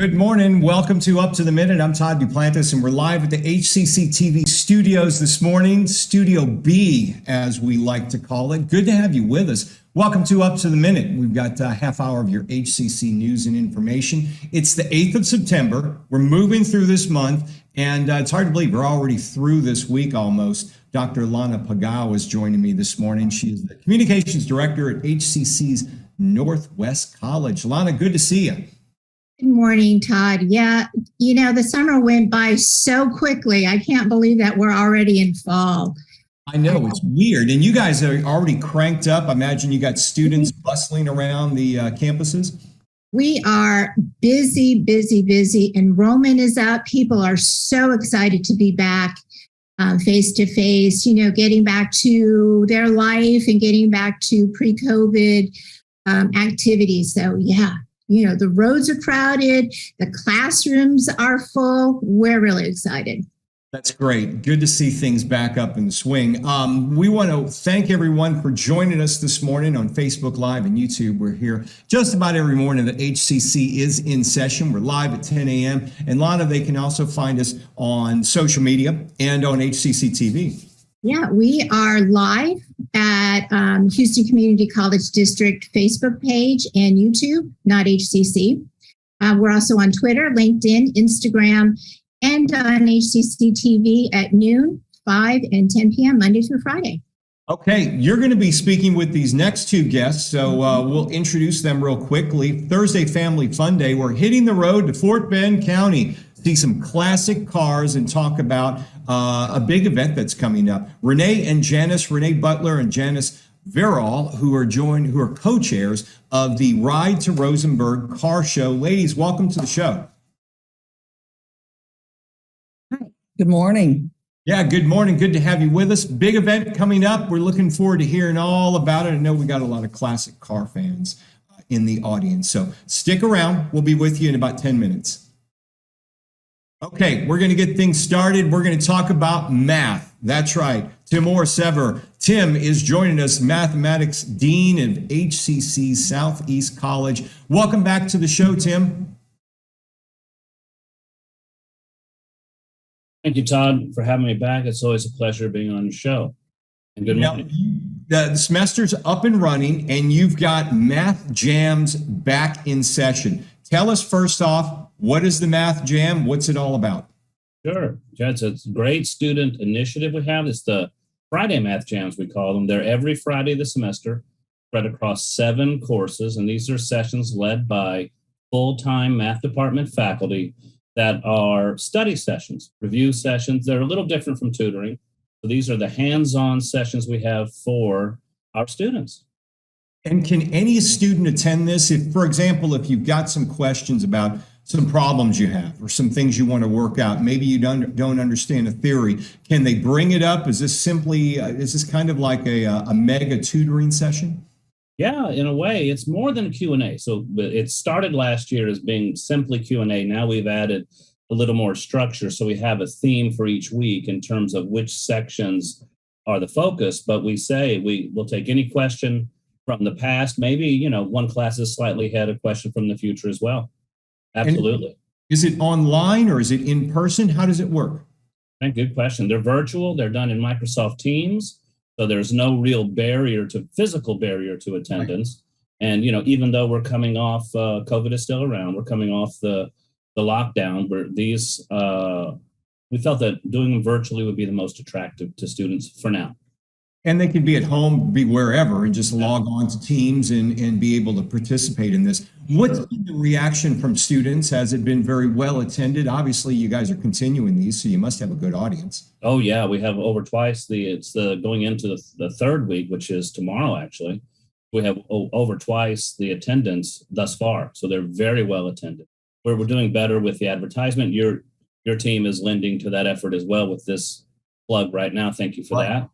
Good morning. Welcome to Up to the Minute. I'm Todd Duplantis, and we're live at the HCCTV studios this morning, Studio B, as we like to call it. Good to have you with us. Welcome to Up to the Minute. We've got a half hour of your HCC news and information. It's the 8th of September. We're moving through this month, and it's hard to believe we're already through this week almost. Dr. Lana Pagao is joining me this morning. She is the Communications Director at HCC's Northwest College. Lana, good to see you. Good morning, Todd. Yeah, the summer went by so quickly. I can't believe that we're already in fall. I know, it's weird. And you guys are already cranked up. I imagine you got students bustling around the campuses. We are busy. Enrollment is up. People are so excited to be back face to face, getting back to their life and getting back to pre-COVID activities. So, yeah. The roads are crowded, the classrooms are full. We're really excited. That's great. Good to see things back up in the swing. We want to thank everyone for joining us this morning on Facebook Live and YouTube. We're here just about every morning that HCC is in session. We're live at 10 a.m. And Lana, they can also find us on social media and on HCCTV. Yeah, we are live at Houston Community College District Facebook page and YouTube, not HCC. We're also on Twitter, LinkedIn, Instagram, and on HCC TV at noon, 5 and 10 p.m. Monday through Friday. Okay, you're going to be speaking with these next two guests, so we'll introduce them real quickly. Thursday Family Fun Day, we're hitting the road to Fort Bend County, see some classic cars and talk about a big event that's coming up. Renee and Janice, Renee Butler and Janice Vyoral, who are co-chairs of the Ride to Rosenberg car show. Ladies, welcome to the show. Hi. Good morning. Yeah, good morning. Good to have you with us. Big event coming up. We're looking forward to hearing all about it. I know we got a lot of classic car fans in the audience, so stick around. We'll be with you in about 10 minutes. Okay, we're going to get things started. We're going to talk about math. That's right. Timor Sever. Tim is joining us, Mathematics Dean of HCC Southeast College. Welcome back to the show, Tim. Thank you, Todd, for having me back. It's always a pleasure being on your show. And good morning. The semester's up and running, and you've got Math Jams back in session. Tell us first off, what is the Math Jam? What's it all about? Sure. It's a great student initiative we have. It's the Friday Math Jams, we call them. They're every Friday of the semester, spread across 7 courses, and these are sessions led by full-time math department faculty that are study sessions, review sessions. They're a little different from tutoring. So these are the hands-on sessions we have for our students. And can any student attend this? If, for example, if you've got some questions about some problems you have or some things you want to work out, maybe you don't understand a theory, can they bring it up? Is this kind of like a mega tutoring session? Yeah, in a way, it's more than a Q&A. So it started last year as being simply Q&A. Now we've added a little more structure. So we have a theme for each week in terms of which sections are the focus. But we say we'll take any question from the past. Maybe, one class is slightly ahead, a question from the future as well. Absolutely. And is it online or is it in person? How does it work? Good question. They're virtual. They're done in Microsoft Teams. So there's no real physical barrier to attendance. Right. And, even though we're coming off, COVID is still around, we're coming off the lockdown, where we felt that doing them virtually would be the most attractive to students for now. And they can be at home, be wherever, and just log on to Teams and be able to participate in this. What's been the reaction from students? Has it been very well attended? Obviously, you guys are continuing these, so you must have a good audience. Oh, yeah. We have over twice going into the third week, which is tomorrow, actually. We have over twice the attendance thus far. So they're very well attended. We're doing better with the advertisement. Your team is lending to that effort as well with this plug right now. Thank you for that.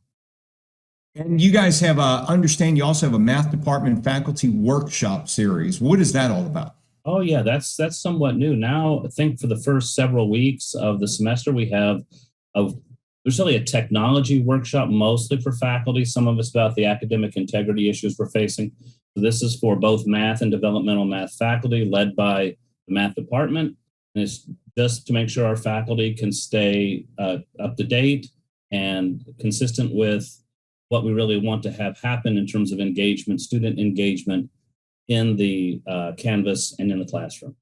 And you guys have you also have a math department faculty workshop series. What is that all about? Oh, yeah, that's somewhat new. Now, I think for the first several weeks of the semester, we have there's really a technology workshop, mostly for faculty. Some of it's about the academic integrity issues we're facing. So this is for both math and developmental math faculty, led by the math department. And it's just to make sure our faculty can stay up to date and consistent with what we really want to have happen in terms of engagement, student engagement in the Canvas and in the classroom.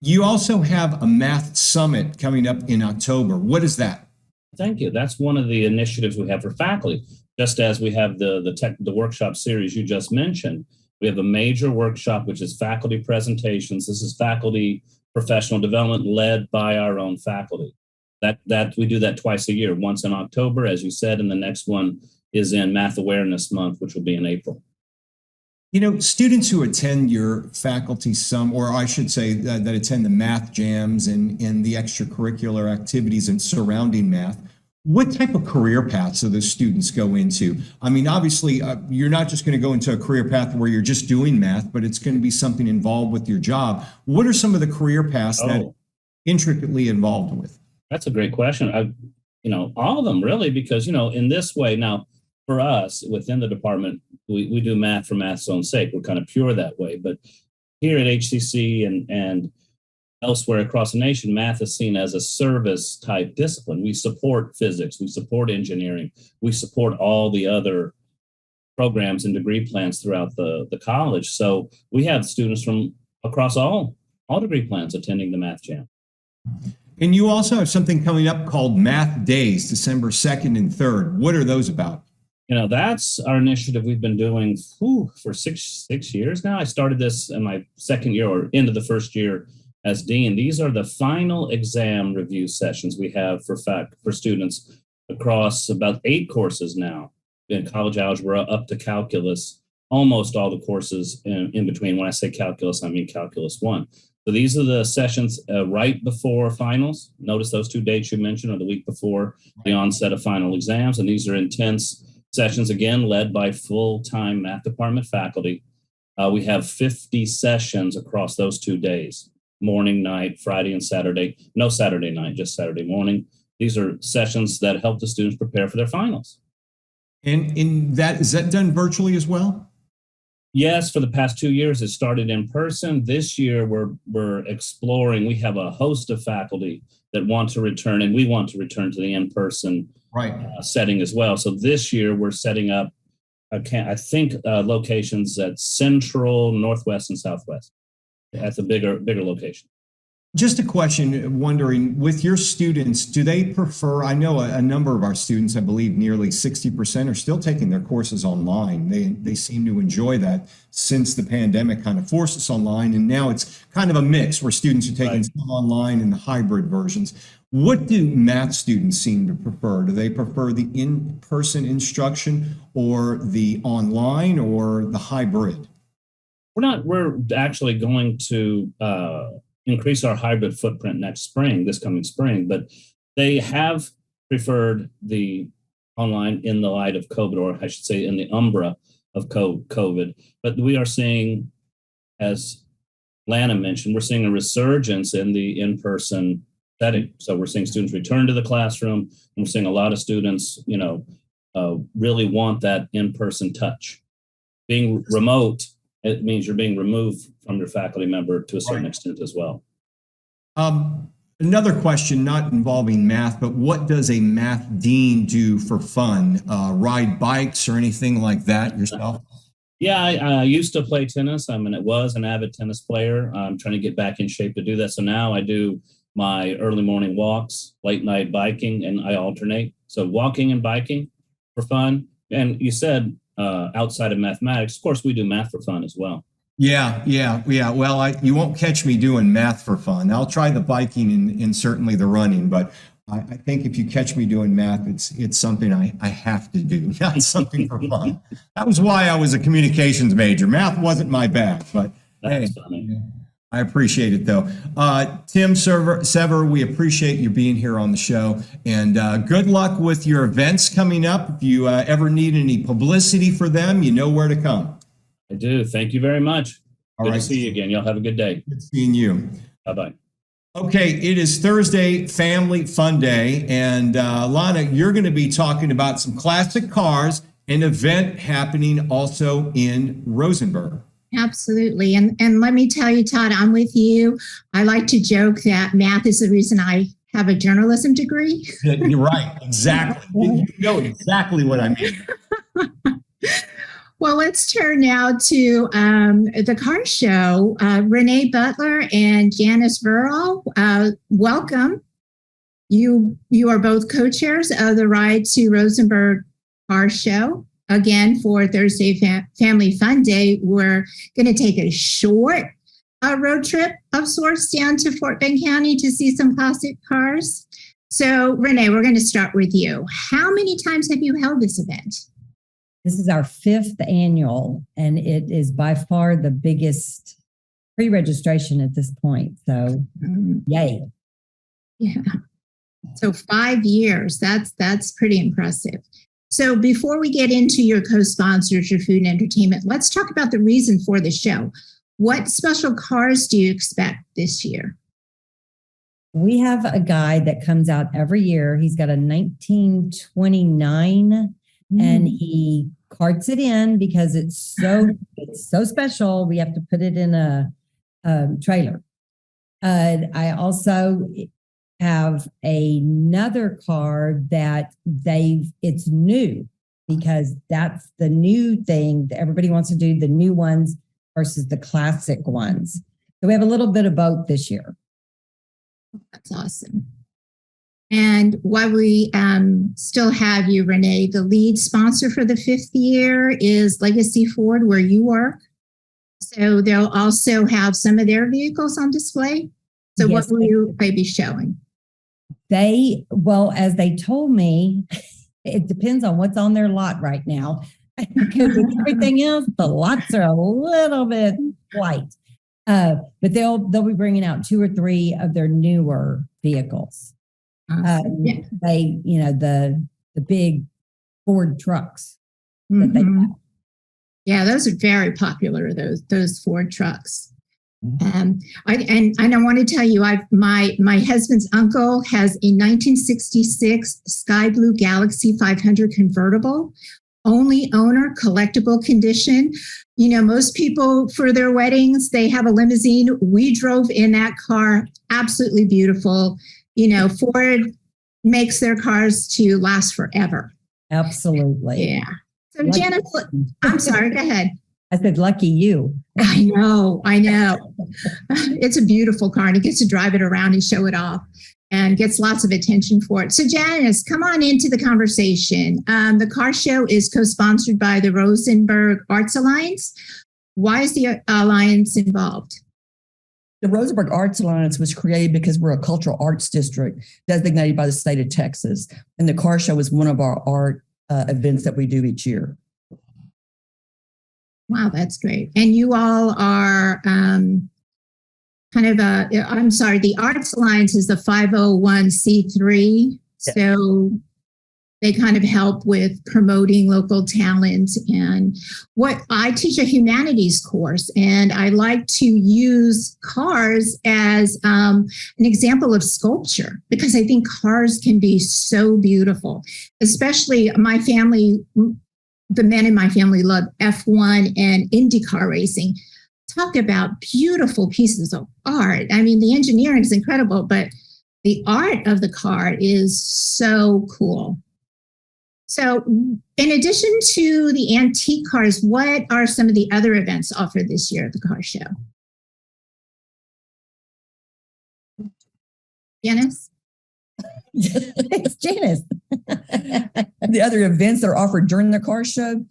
You also have a math summit coming up in October. What is that? Thank you. That's one of the initiatives we have for faculty. Just as we have the workshop series you just mentioned, we have a major workshop, which is faculty presentations. This is faculty professional development led by our own faculty. That we do that twice a year, once in October, as you said, and the next one is in Math Awareness Month, which will be in April. You know, students who attend your faculty or I should say that attend the math jams and the extracurricular activities and surrounding math, what type of career paths do those students go into? I mean, obviously, you're not just going to go into a career path where you're just doing math, but it's going to be something involved with your job. What are some of the career paths that intricately involved with? That's a great question. All of them really, because, in this way now, for us within the department, we do math for math's own sake. We're kind of pure that way. But here at HCC and elsewhere across the nation, math is seen as a service type discipline. We support physics, we support engineering, we support all the other programs and degree plans throughout the college. So we have students from across all degree plans attending the Math Jam. And you also have something coming up called Math Days, December 2nd and 3rd. What are those about? That's our initiative we've been doing for six years now. I started this in my second year or into the first year as dean. These are the final exam review sessions we have for students across about 8 courses now in college algebra up to calculus, almost all the courses in between. When I say calculus, I mean calculus 1. So these are the sessions right before finals. Notice those 2 dates you mentioned are the week before the onset of final exams. And these are intense sessions, again, led by full-time math department faculty. We have 50 sessions across those 2 days, morning, night, Friday, and Saturday. No Saturday night, just Saturday morning. These are sessions that help the students prepare for their finals. And is that done virtually as well? Yes, for the past 2 years, it started in person. This year, we're exploring. We have a host of faculty that want to return, and we want to return to the in-person setting as well. So this year, we're setting up, locations at Central, Northwest, and Southwest. That's a bigger location. Just a question, wondering, with your students, do they prefer, I know a number of our students, I believe nearly 60% are still taking their courses online. They seem to enjoy that since the pandemic kind of forced us online. And now it's kind of a mix where students are taking some online and the hybrid versions. What do math students seem to prefer? Do they prefer the in-person instruction or the online or the hybrid? We're actually going to increase our hybrid footprint this coming spring, but they have preferred the online in the light of COVID, or I should say in the umbra of COVID. But we are seeing, as Lana mentioned, we're seeing a resurgence in the in-person setting. So we're seeing students return to the classroom, and we're seeing a lot of students, really want that in-person touch. Being remote, it means you're being removed from your faculty member to a certain extent as well. Another question, not involving math, but what does a math dean do for fun? Ride bikes or anything like that yourself? Yeah, I used to play tennis. Was an avid tennis player. I'm trying to get back in shape to do that. So now I do my early morning walks, late night biking, and I alternate. So walking and biking for fun. And you said outside of mathematics, of course, we do math for fun as well. Yeah. Well, you won't catch me doing math for fun. I'll try the biking and certainly the running, but I think if you catch me doing math, it's something I have to do, not something for fun. That was why I was a communications major. Math wasn't my bag, but hey, I appreciate it though. Tim Sever, we appreciate you being here on the show, and good luck with your events coming up. If you ever need any publicity for them, you know where to come. I do. Thank you very much. Good to see you again. Y'all have a good day. Good seeing you. Bye-bye. Okay, it is Thursday, Family Fun Day, and Lana, you're going to be talking about some classic cars, an event happening also in Rosenberg. Absolutely. And let me tell you, Todd, I'm with you. I like to joke that math is the reason I have a journalism degree. You're right. Exactly. You know exactly what I mean. Well, let's turn now to the car show. Renee Butler and Janice Vyoral, welcome. You are both co-chairs of the Ride to Rosenberg car show. Again, for Thursday Family Fun Day, we're going to take a short road trip of sorts down to Fort Bend County to see some classic cars. So, Renee, we're going to start with you. How many times have you held this event? This is our 5th annual, and it is by far the biggest pre-registration at this point. So, yay. Yeah. So 5 years, that's pretty impressive. So before we get into your co-sponsors, your food and entertainment, let's talk about the reason for the show. What special cars do you expect this year? We have a guy that comes out every year. He's got a 1929 and he carts it in because it's so special. We have to put it in a trailer. I also have another car that it's new because that's the new thing that everybody wants to do, the new ones versus the classic ones. So we have a little bit of both this year. That's awesome. And while we still have you, Renee, the lead sponsor for the 5th year is Legacy Ford, where you work. So they'll also have some of their vehicles on display. So Yes, what will you be showing? As they told me, it depends on what's on their lot right now. Because with everything else, the lots are a little bit light. But they'll be bringing out 2 or 3 of their newer vehicles. Yeah. The big Ford trucks that they have. Yeah, those are very popular, those Ford trucks. I want to tell you, my husband's uncle has a 1966 Sky Blue Galaxy 500 convertible, only owner, collectible condition. You know, most people for their weddings, they have a limousine. We drove in that car, absolutely beautiful. You know, Ford makes their cars to last forever. Absolutely. Yeah. So Janice, I'm sorry, go ahead. I said, lucky you. I know. It's a beautiful car and he gets to drive it around and show it off and gets lots of attention for it. So Janice, come on into the conversation. The car show is co-sponsored by the Rosenberg Arts Alliance. Why is the Alliance involved? The Rosenberg Arts Alliance was created because we're a cultural arts district designated by the state of Texas. And the car show is one of our art events that we do each year. Wow, that's great. And you all are the Arts Alliance is the 501c3. Yes. So they kind of help with promoting local talent. And what I teach a humanities course, and I like to use cars as an example of sculpture because I think cars can be so beautiful, especially my family. The men in my family love F1 and IndyCar racing. Talk about beautiful pieces of art. I mean, the engineering is incredible, but the art of the car is so cool. So in addition to the antique cars, what are some of the other events offered this year at the car show? Janice? It's Janice. The other events that are offered during the car show,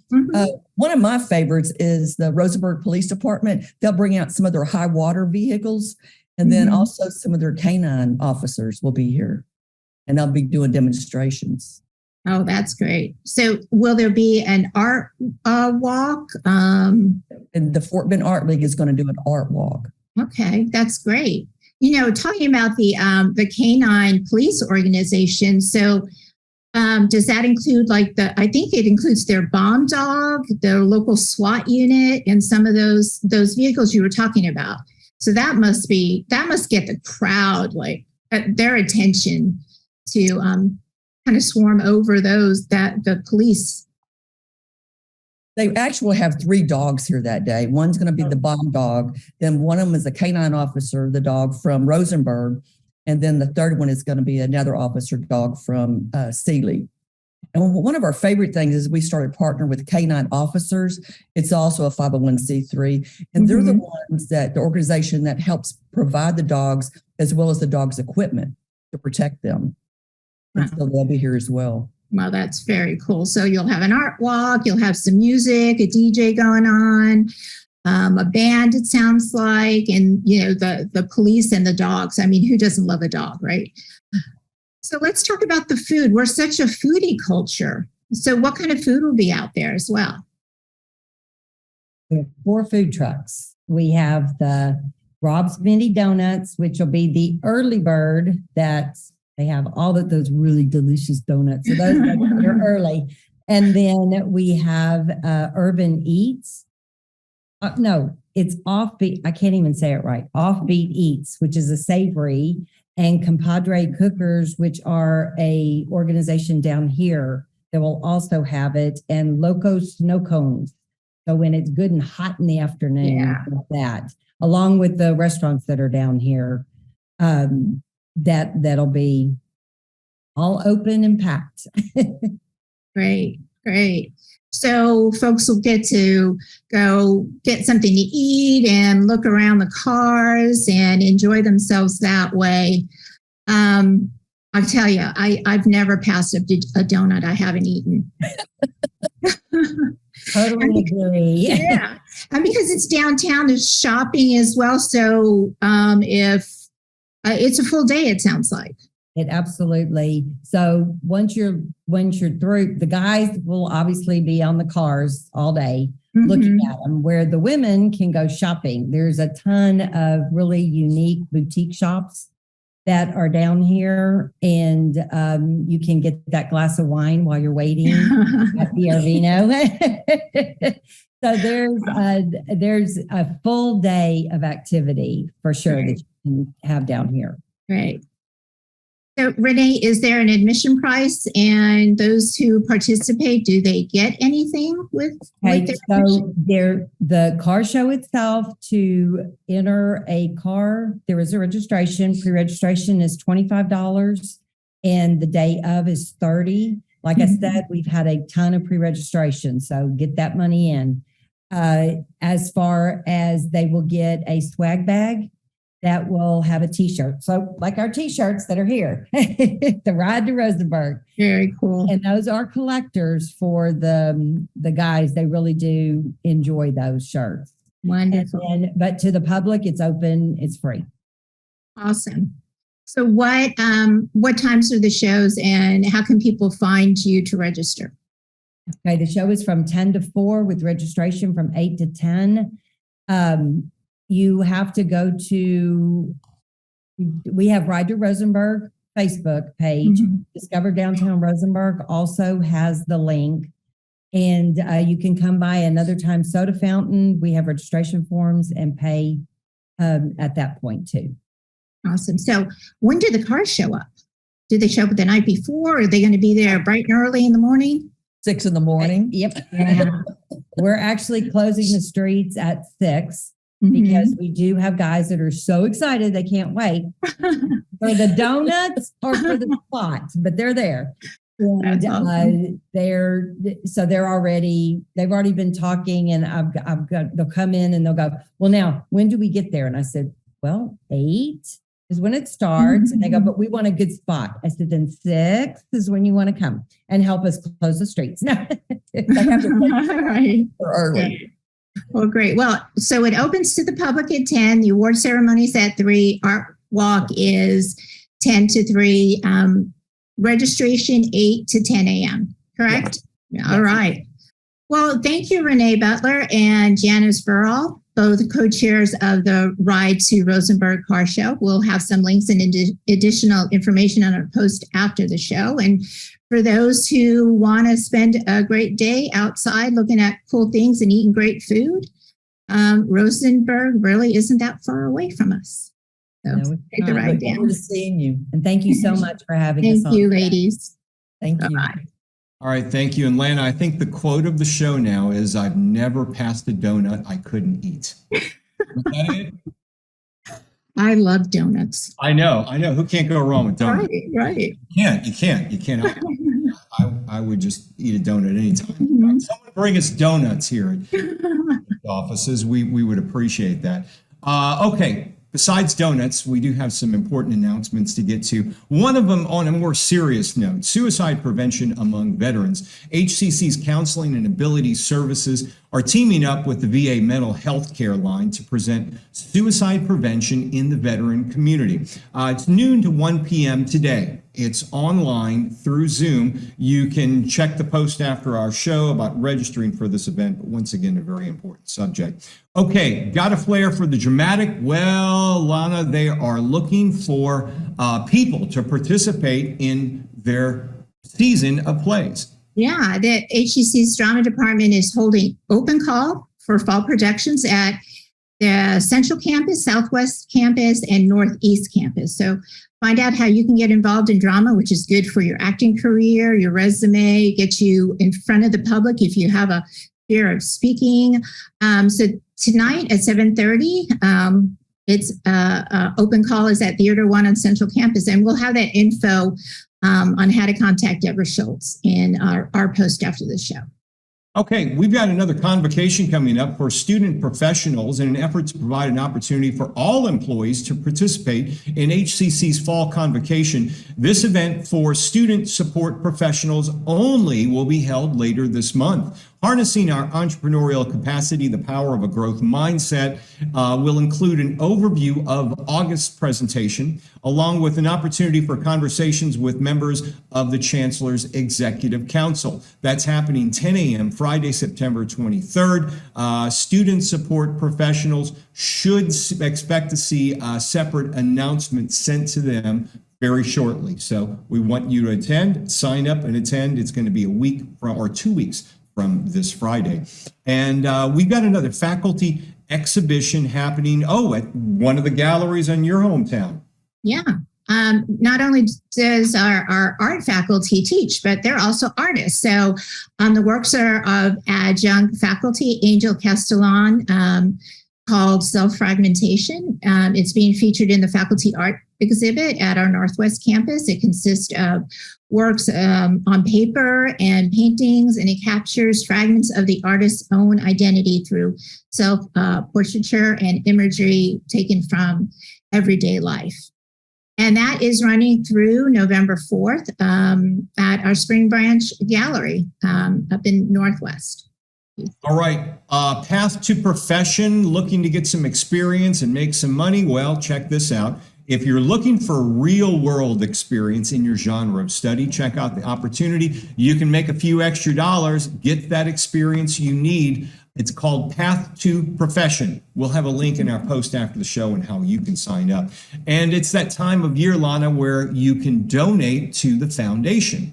one of my favorites is the Rosenberg Police Department. They'll bring out some of their high water vehicles, and then also some of their canine officers will be here, and they'll be doing demonstrations. Oh, that's great. So will there be an art walk? And the Fort Bend Art League is going to do an art walk. Okay, that's great. You know, talking about the canine police organization. So does that include I think it includes their bomb dog, their local SWAT unit, and some of those vehicles you were talking about. So that must get the crowd, their attention to kind of swarm over the police. They actually have 3 dogs here that day. One's going to be the bomb dog. Then one of them is a canine officer, the dog from Rosenberg. And then the third one is going to be another officer dog from Sealy. And one of our favorite things is we started partnering with canine officers. It's also a 501c3. And they're the ones that the organization that helps provide the dogs as well as the dogs' equipment to protect them. And so they'll be here as well. Well, that's very cool. So you'll have an art walk, you'll have some music, a DJ going on, a band, it sounds like, and, you know, the police and the dogs. I mean, who doesn't love a dog, right? So let's talk about the food. We're such a foodie culture. So what kind of food will be out there as well? We have 4 food trucks. We have the Rob's Mini Donuts, which will be the early bird that they have all of those really delicious donuts. So those are early. And then we have Urban Eats. No, it's Offbeat. I can't even say it right. Offbeat Eats, which is a savory, and Compadre Cookers, which are a organization down here that will also have it, and Loco Snow Cones. So when it's good and hot in the afternoon, like that, along with the restaurants that are down here, that'll be all open and packed. Great, great. So folks will get to go get something to eat and look around the cars and enjoy themselves that way. I tell you, I've never passed up a donut I haven't eaten. Totally agree. Yeah, and because it's downtown, there's shopping as well. So if it's a full day, it sounds like. It absolutely. So once you're through, the guys will obviously be on the cars all day looking at them, where the women can go shopping. There's a ton of really unique boutique shops that are down here, and you can get that glass of wine while you're waiting at the Arvino. So there's a full day of activity for sure that you can have down here. Right. So Renee, is there an admission price, and those who participate, do they get anything with Okay, their so the car show itself, to enter a car, there is a registration. Pre-registration is $25 and the day of is $30. Like I said, we've had a ton of pre-registration, so get that money in. As far as they will get a swag bag that will have a t-shirt. So like our t-shirts that are here, the Ride to Rosenberg. Very cool. And those are collectors for the guys. They really do enjoy those shirts. Wonderful. But to the public, it's open, it's free. Awesome. So what times are the shows, and how can people find you to register? Okay, the show is from 10 to 4 with registration from 8 to 10. You have to go to, we have Ride to Rosenberg Facebook page. Discover Downtown Rosenberg also has the link. And you can come by another time soda fountain. We have registration forms and pay at that point too. Awesome. So when do the cars show up? Do they show up the night before? Or are they going to be there bright and early in the morning? 6 in the morning. Yep. We're actually closing the streets at 6. Because we do have guys that are so excited they can't wait for the donuts or for the spot, but they're there. And awesome. they've already been talking, and they'll come in and they'll go, well, now when do we get there? And I said, well, 8 is when it starts. And they go, but we want a good spot. I said, then 6 is when you want to come and help us close the streets. No, they have to right. Early. Well, great. Well, so it opens to the public at 10. The award ceremony is at 3. Art walk is 10 to 3. Registration 8 to 10 a.m. Correct? Yes. All right. Well, thank you, Renee Butler and Janice Vyoral, both co-chairs of the Ride to Rosenberg Car Show. We'll have some links and additional information on our post after the show. And for those who want to spend a great day outside looking at cool things and eating great food, Rosenberg really isn't that far away from us. So take the ride down. Look forward to seeing you. And thank you so much for having us on. Thank you, ladies. Thank you. Bye-bye. All right, thank you. And Lana, I think the quote of the show now is, I've never passed a donut I couldn't eat. Is that it? I love donuts. I know. Who can't go wrong with donuts? Right. You can't. I would just eat a donut anytime. Mhm. Someone bring us donuts here at the offices. We would appreciate that. Okay. Besides donuts, we do have some important announcements to get to. One of them, on a more serious note, suicide prevention among veterans. HCC's Counseling and Abilities Services are teaming up with the VA Mental Health Care Line to present suicide prevention in the veteran community. It's noon to 1 p.m. today. It's online through Zoom. You can check the post after our show about registering for this event, but once again, a very important subject. Okay, got a flair for the dramatic? Well, Lana, they are looking for people to participate in their season of plays. Yeah, the HCC's drama department is holding open call for fall productions at the Central Campus, Southwest Campus, and Northeast Campus. So find out how you can get involved in drama, which is good for your acting career, your resume, get you in front of the public if you have a fear of speaking. So tonight at 7:30, it's open call is at Theater 1 on Central Campus, and we'll have that info on how to contact Deborah Schultz in our post after the show. Okay, we've got another convocation coming up for student professionals in an effort to provide an opportunity for all employees to participate in HCC's fall convocation. This event for student support professionals only will be held later this month. Harnessing our entrepreneurial capacity, the power of a growth mindset, will include an overview of August's presentation, along with an opportunity for conversations with members of the Chancellor's Executive Council. That's happening 10 a.m. Friday, September 23rd. Student support professionals should expect to see a separate announcement sent to them very shortly. So we want you to attend, sign up and attend. It's going to be a week or 2 weeks from this Friday. And we've got another faculty exhibition happening, at one of the galleries in your hometown. Yeah. Not only does our art faculty teach, but they're also artists. So the works are of adjunct faculty, Angel Castellan, called Self-Fragmentation. It's being featured in the faculty art exhibit at our Northwest campus. It consists of works on paper and paintings, and it captures fragments of the artist's own identity through self-portraiture and imagery taken from everyday life. And that is running through November 4th at our Spring Branch Gallery up in Northwest. All right, path to profession, looking to get some experience and make some money. Well, check this out. If you're looking for real world experience in your genre of study, check out the opportunity. You can make a few extra dollars, get that experience you need. It's called Path to Profession. We'll have a link in our post after the show and how you can sign up. And it's that time of year, Lana, where you can donate to the foundation.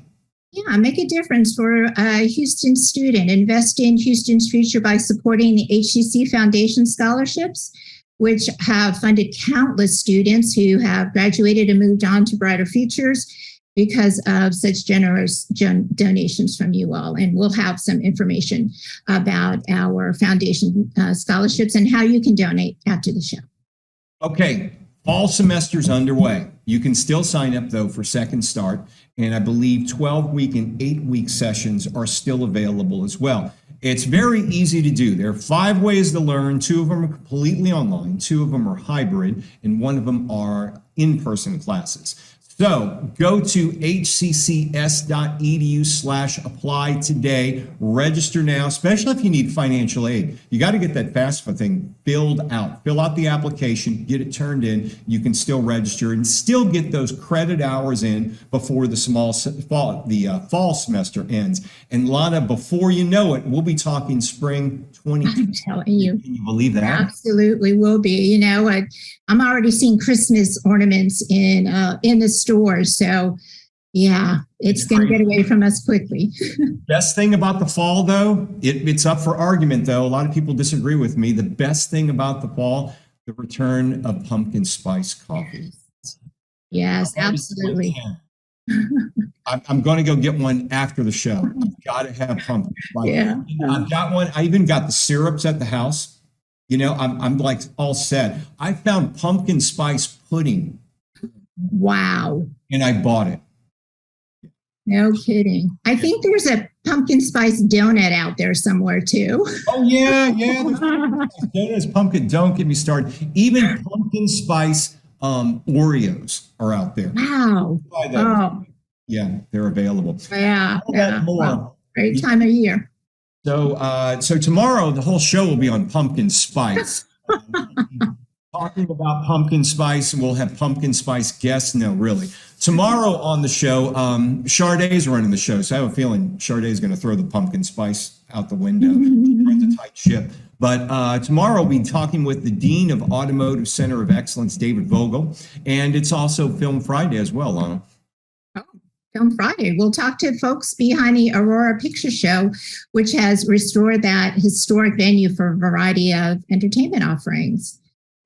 Yeah, make a difference for a Houston student. Invest in Houston's future by supporting the HCC Foundation scholarships, which have funded countless students who have graduated and moved on to brighter futures because of such generous donations from you all. And we'll have some information about our foundation scholarships and how you can donate after the show. Okay, fall semester's underway. You can still sign up, though, for Second Start. And I believe 12-week and 8-week sessions are still available as well. It's very easy to do. There are 5 ways to learn. 2 of them are completely online, 2 of them are hybrid, and 1 of them are in-person classes. So go to hccs.edu/apply today. Register now, especially if you need financial aid. You got to get that FAFSA thing filled out. Fill out the application, get it turned in. You can still register and still get those credit hours in before the fall semester ends. And Lana, before you know it, we'll be talking spring 2022. I'm telling you. Can you believe that? Absolutely will be. You know, I'm already seeing Christmas ornaments in the stores. So yeah, it's going to get away from us quickly. Best thing about the fall, though, it's up for argument, though. A lot of people disagree with me. The best thing about the fall, the return of pumpkin spice coffee. Yes, absolutely. I'm going to go get one after the show. I've got to have pumpkin spice. Yeah. I've got one. I even got the syrups at the house. You know, I'm like all set. I found pumpkin spice pudding. Wow. And I bought it. No kidding. I think there's a pumpkin spice donut out there somewhere too. Oh yeah. There's pumpkin. Don't get me started. Even pumpkin spice Oreos are out there. Wow. Oh. Yeah, they're available. Yeah. More. Wow. Great time of year. So tomorrow the whole show will be on pumpkin spice. Talking about pumpkin spice, and we'll have pumpkin spice guests. No, really. Tomorrow on the show, Shardae's running the show, so I have a feeling Shardae's going to throw the pumpkin spice out the window. She runs a tight ship. But tomorrow we'll be talking with the Dean of Automotive Center of Excellence, David Vogel, and it's also Film Friday as well, Lana. Film Friday. We'll talk to folks behind the Aurora Picture Show, which has restored that historic venue for a variety of entertainment offerings.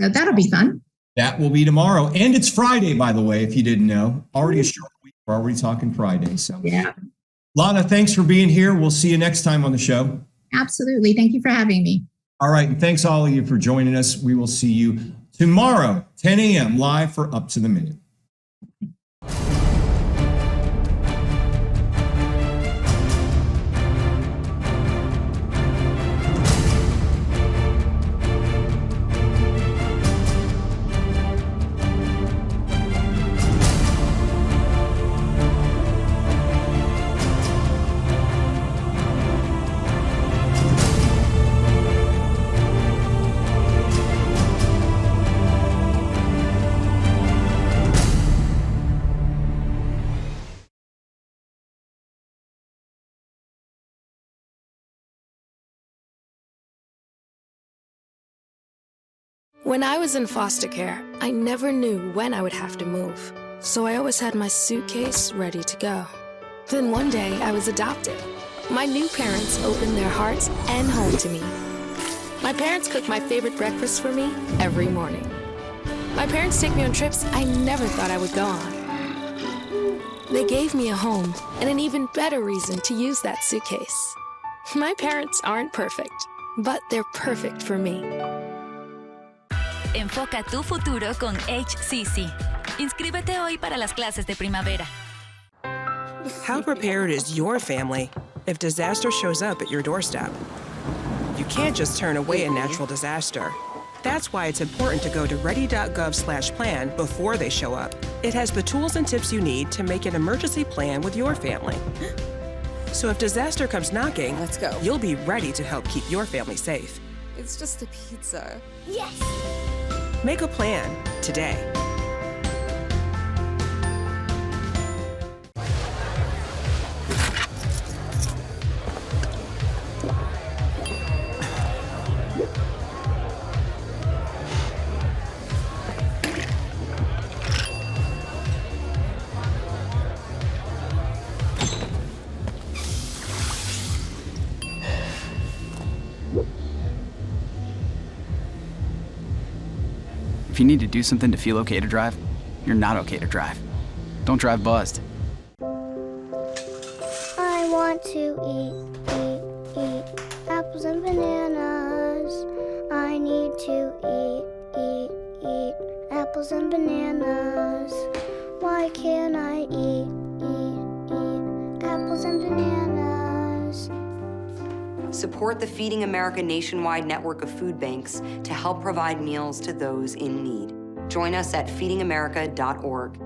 So that'll be fun. That will be tomorrow. And it's Friday, by the way, if you didn't know. Already a short week. We're already talking Friday. So yeah. Lana, thanks for being here. We'll see you next time on the show. Absolutely. Thank you for having me. All right. And thanks all of you for joining us. We will see you tomorrow, 10 a.m. live for Up to the Minute. When I was in foster care, I never knew when I would have to move, so I always had my suitcase ready to go. Then one day, I was adopted. My new parents opened their hearts and home to me. My parents cook my favorite breakfast for me every morning. My parents take me on trips I never thought I would go on. They gave me a home and an even better reason to use that suitcase. My parents aren't perfect, but they're perfect for me. Enfoca tu futuro con HCC. Inscríbete hoy para las clases de primavera. How prepared is your family if disaster shows up at your doorstep? You can't just turn away a natural disaster. That's why it's important to go to ready.gov/plan before they show up. It has the tools and tips you need to make an emergency plan with your family. So if disaster comes knocking, let's go. You'll be ready to help keep your family safe. It's just a pizza. Yes! Make a plan today. If you need to do something to feel okay to drive, you're not okay to drive. Don't drive buzzed. I want to eat apples and bananas. I need to eat apples and bananas. Why can't I eat apples and bananas? Support the Feeding America nationwide network of food banks to help provide meals to those in need. Join us at feedingamerica.org.